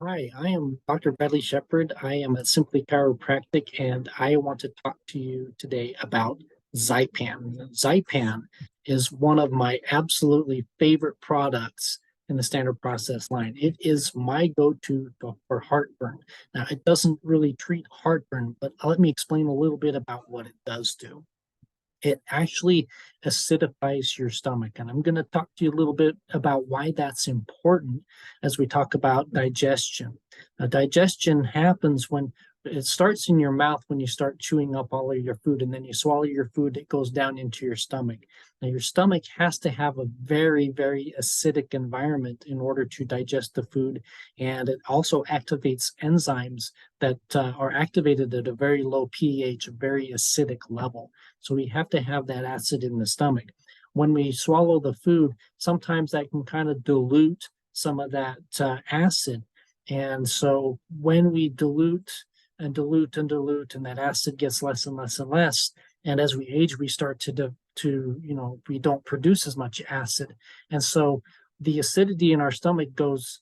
Hi, I am Dr. Bradley Shepard. I am at Simply Chiropractic, and I want to talk to you today about Zypan. Zypan is one of my absolutely favorite products in the standard process line. It is my go-to for heartburn. Now, it doesn't really treat heartburn, but let me explain a little bit about what it does do. It actually acidifies your stomach. And I'm going to talk to you a little bit about why that's important as we talk about digestion. Digestion happens when it starts in your mouth when you start chewing up all of your food, and then you swallow your food, it goes down into your stomach. Now, your stomach has to have a very, very acidic environment in order to digest the food. And it also activates enzymes that are activated at a very low pH, a very acidic level. So we have to have that acid in the stomach. When we swallow the food, sometimes that can kind of dilute some of that acid. And so when we dilute and dilute and dilute, and that acid gets less and less and less, and as we age, we start we don't produce as much acid, and so the acidity in our stomach goes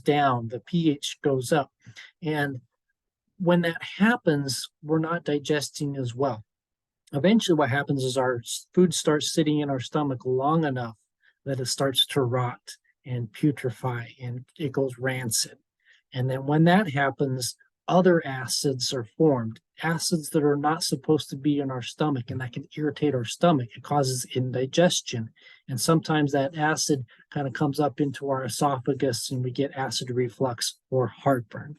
down, the pH goes up, and when that happens, we're not digesting as well. Eventually, what happens is our food starts sitting in our stomach long enough that it starts to rot and putrefy and it goes rancid. And then when that happens, other acids are formed, acids that are not supposed to be in our stomach, and that can irritate our stomach. It causes indigestion. And sometimes that acid kind of comes up into our esophagus and we get acid reflux or heartburn.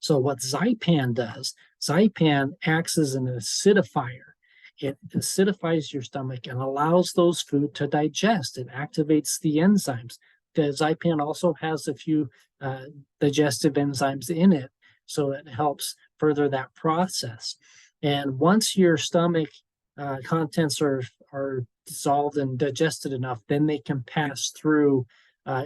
So what Zypan does, Zypan acts as an acidifier. It acidifies your stomach and allows those food to digest. It activates the enzymes. The Zypan also has a few digestive enzymes in it, so it helps further that process. And once your stomach contents are dissolved and digested enough, then they can pass through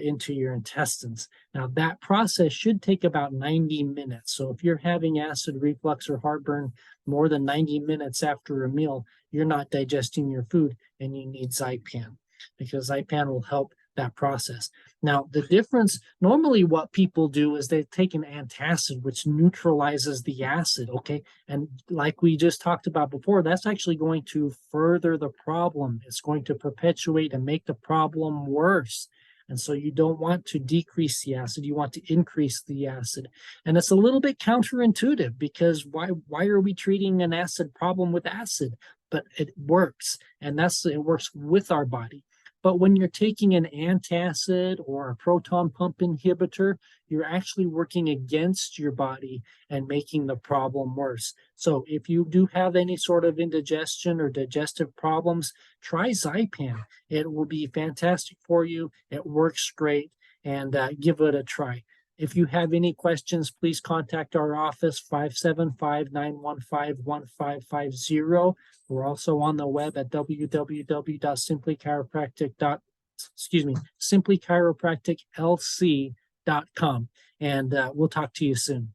into your intestines. Now, that process should take about 90 minutes. So if you're having acid reflux or heartburn more than 90 minutes after a meal, you're not digesting your food and you need Zypan, because Zypan will help that process. Now, the difference, normally what people do is they take an antacid, which neutralizes the acid, okay? And like we just talked about before, that's actually going to further the problem. It's going to perpetuate and make the problem worse. And so you don't want to decrease the acid, you want to increase the acid. And it's a little bit counterintuitive, because why are we treating an acid problem with acid? But it works, and it works with our body. But when you're taking an antacid or a proton pump inhibitor, you're actually working against your body and making the problem worse. So if you do have any sort of indigestion or digestive problems, try Zypan. It will be fantastic for you. It works great, and give it a try. If you have any questions, please contact our office, 575-915-1550. We're also on the web at simplychiropracticlc.com. And we'll talk to you soon.